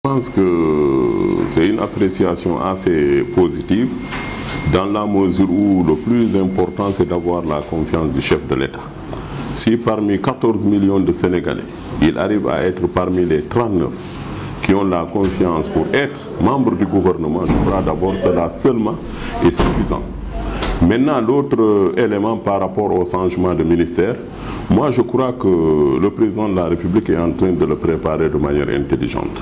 Je pense que c'est une appréciation assez positive dans la mesure où le plus important c'est d'avoir la confiance du chef de l'État. Si parmi 14 millions de Sénégalais, il arrive à être parmi les 39 qui ont la confiance pour être membre du gouvernement, je crois d'abord cela seulement est suffisant. Maintenant, l'autre élément par rapport au changement de ministère, moi je crois que le président de la République est en train de le préparer de manière intelligente.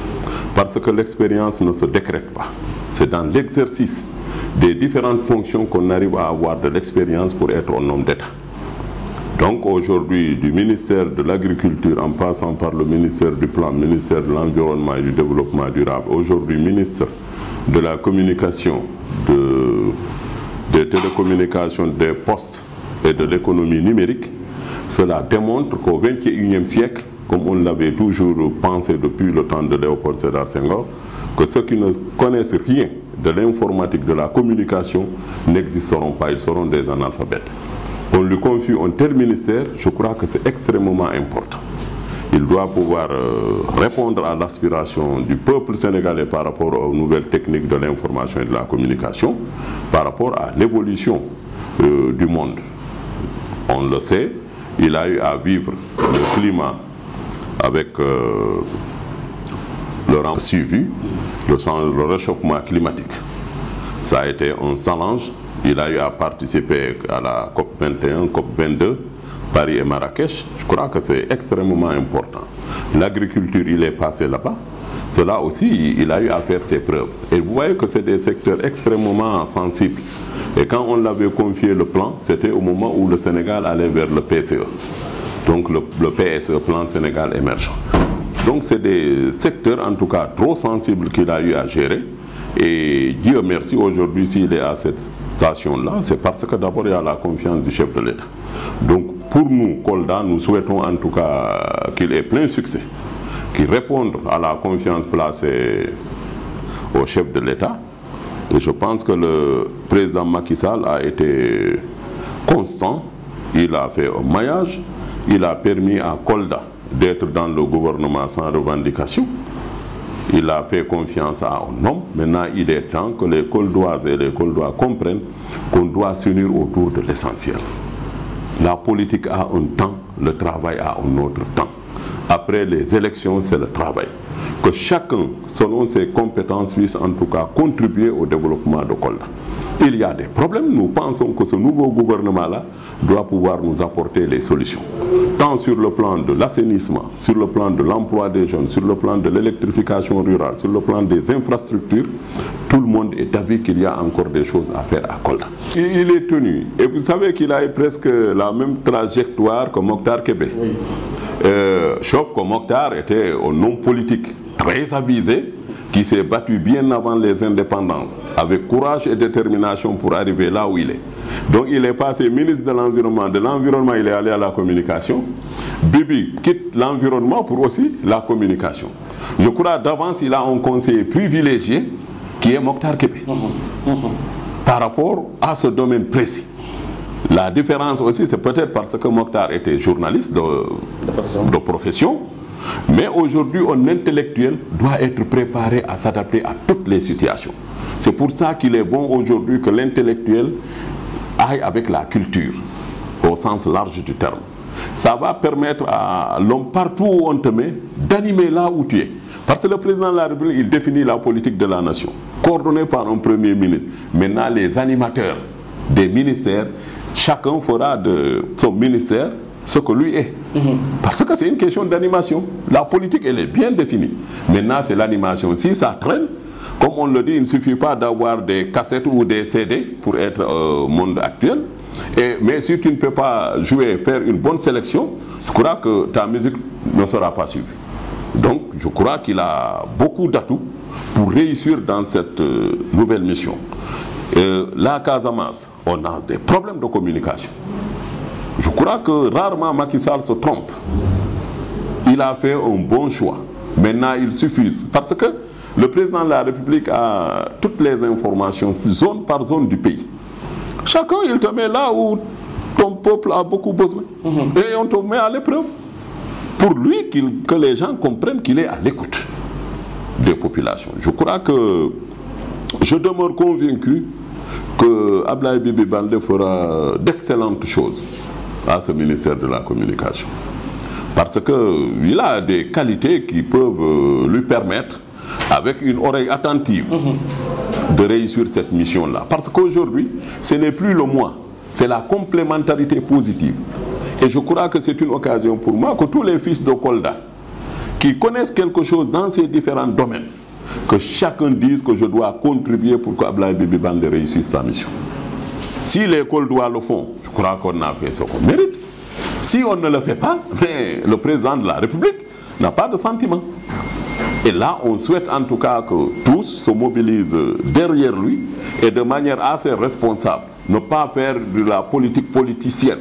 Parce que l'expérience ne se décrète pas. C'est dans l'exercice des différentes fonctions qu'on arrive à avoir de l'expérience pour être un homme d'État. Donc aujourd'hui, du ministère de l'Agriculture en passant par le ministère du Plan, ministère de l'Environnement et du Développement durable, aujourd'hui ministre de la Communication, des télécommunications, des postes et de l'économie numérique, cela démontre qu'au XXIe siècle, comme on l'avait toujours pensé depuis le temps de Léopold Sédar Senghor, que ceux qui ne connaissent rien de l'informatique, de la communication, n'existeront pas, ils seront des analphabètes. On lui confie un tel ministère, je crois que c'est extrêmement important. Il doit pouvoir répondre à l'aspiration du peuple sénégalais par rapport aux nouvelles techniques de l'information et de la communication, par rapport à l'évolution du monde. On le sait, il a eu à vivre le climat avec le suivi, le réchauffement climatique. Ça a été un challenge. Il a eu à participer à la COP 21, COP 22, Paris et Marrakech. Je crois que c'est extrêmement important. L'agriculture, il est passé là-bas. Cela aussi, il a eu à faire ses preuves. Et vous voyez que c'est des secteurs extrêmement sensibles. Et quand on l'avait confié le plan, c'était au moment où le Sénégal allait vers le PSE. Donc le PSE, Plan Sénégal émergent. Donc c'est des secteurs en tout cas trop sensibles qu'il a eu à gérer. Et Dieu merci, aujourd'hui s'il est à cette station-là, c'est parce que d'abord il y a la confiance du chef de l'État. Donc pour nous, Kolda, nous souhaitons en tout cas qu'il ait plein succès, qu'il réponde à la confiance placée au chef de l'État. Et je pense que le président Macky Sall a été constant, il a fait un maillage, il a permis à Kolda d'être dans le gouvernement sans revendication. Il a fait confiance à un homme. Maintenant, il est temps que les Koldoises et les Koldois comprennent qu'on doit s'unir autour de l'essentiel. La politique a un temps, le travail a un autre temps. Après les élections, c'est le travail. Que chacun, selon ses compétences, puisse en tout cas contribuer au développement de Kolda. Il y a des problèmes, nous pensons que ce nouveau gouvernement-là doit pouvoir nous apporter les solutions. Tant sur le plan de l'assainissement, sur le plan de l'emploi des jeunes, sur le plan de l'électrification rurale, sur le plan des infrastructures, tout le monde est d'avis qu'il y a encore des choses à faire à Kolda. Il est tenu, et vous savez qu'il a eu presque la même trajectoire que Mokhtar Kébé. Oui. Sauf que Mokhtar était un homme politique très avisé, qui s'est battu bien avant les indépendances, avec courage et détermination pour arriver là où il est. Donc il est passé ministre de l'environnement il est allé à la communication. Bibi quitte l'environnement pour aussi la communication. Je crois d'avance il a un conseiller privilégié qui est Mokhtar Kébé, par rapport à ce domaine précis. La différence aussi c'est peut-être parce que Mokhtar était journaliste de profession. Mais aujourd'hui, un intellectuel doit être préparé à s'adapter à toutes les situations. C'est pour ça qu'il est bon aujourd'hui que l'intellectuel aille avec la culture, au sens large du terme. Ça va permettre à l'homme, partout où on te met, d'animer là où tu es. Parce que le président de la République, il définit la politique de la nation, coordonnée par un premier ministre. Maintenant, les animateurs des ministères, chacun fera de son ministère ce que lui est. Parce que c'est une question d'animation. La politique, elle est bien définie. Maintenant, c'est l'animation. Si ça traîne, comme on le dit, il ne suffit pas d'avoir des cassettes ou des CD pour être au monde actuel. Mais si tu ne peux pas jouer, faire une bonne sélection, je crois que ta musique ne sera pas suivie. Donc, je crois qu'il a beaucoup d'atouts pour réussir dans cette nouvelle mission. La Casamance, on a des problèmes de communication. Je crois que rarement Macky Sall se trompe. Il a fait un bon choix. Maintenant, il suffit. Parce que le président de la République a toutes les informations, zone par zone du pays. Chacun, il te met là où ton peuple a beaucoup besoin. Et on te met à l'épreuve. Pour lui, que les gens comprennent qu'il est à l'écoute. des populations. Je crois que je demeure convaincu que Abdoulaye Bibi Baldé fera d'excellentes choses à ce ministère de la Communication. Parce qu'il a des qualités qui peuvent lui permettre, avec une oreille attentive, de réussir cette mission-là. Parce qu'aujourd'hui, ce n'est plus le moi, c'est la complémentarité positive. Et je crois que c'est une occasion pour moi que tous les fils de Kolda qui connaissent quelque chose dans ces différents domaines, que chacun dise que je dois contribuer pour que Abdoulaye Bibi Baldé réussisse sa mission. Si les Koldois le font, je crois qu'on a fait ce qu'on mérite. Si on ne le fait pas, mais le président de la République n'a pas de sentiment. Et là, on souhaite en tout cas que tous se mobilisent derrière lui et de manière assez responsable. Ne pas faire de la politique politicienne.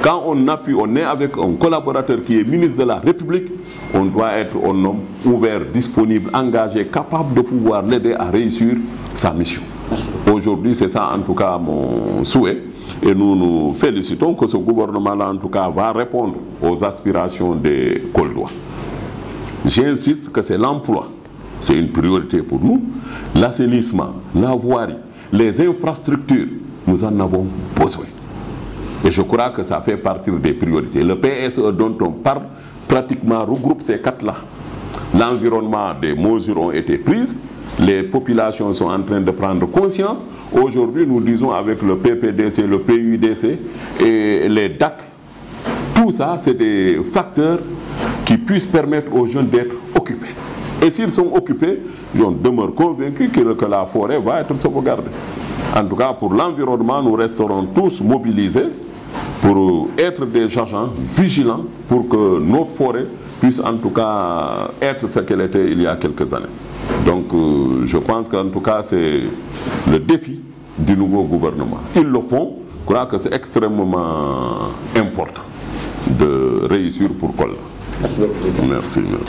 Quand on appuie, on est avec un collaborateur qui est ministre de la République, on doit être un homme ouvert, disponible, engagé, capable de pouvoir l'aider à réussir sa mission. Aujourd'hui, c'est ça en tout cas mon souhait. Et nous nous félicitons que ce gouvernement-là en tout cas va répondre aux aspirations des Koldois. J'insiste que c'est l'emploi. C'est une priorité pour nous. L'assainissement, la voirie, les infrastructures, nous en avons besoin. Et je crois que ça fait partie des priorités. Le PSE dont on parle pratiquement regroupe ces quatre-là. L'environnement, des mesures ont été prises. Les populations sont en train de prendre conscience. Aujourd'hui, nous disons avec le PPDC, le PUDC et les DAC, tout ça, c'est des facteurs qui puissent permettre aux jeunes d'être occupés. Et s'ils sont occupés, je demeure convaincu que la forêt va être sauvegardée. En tout cas, pour l'environnement, nous resterons tous mobilisés pour être des agents vigilants pour que notre forêt puisse en tout cas être ce qu'elle était il y a quelques années. Donc je pense qu'en tout cas c'est le défi du nouveau gouvernement. Ils le font, je crois que c'est extrêmement important de réussir pour Kolda. Merci beaucoup. Merci.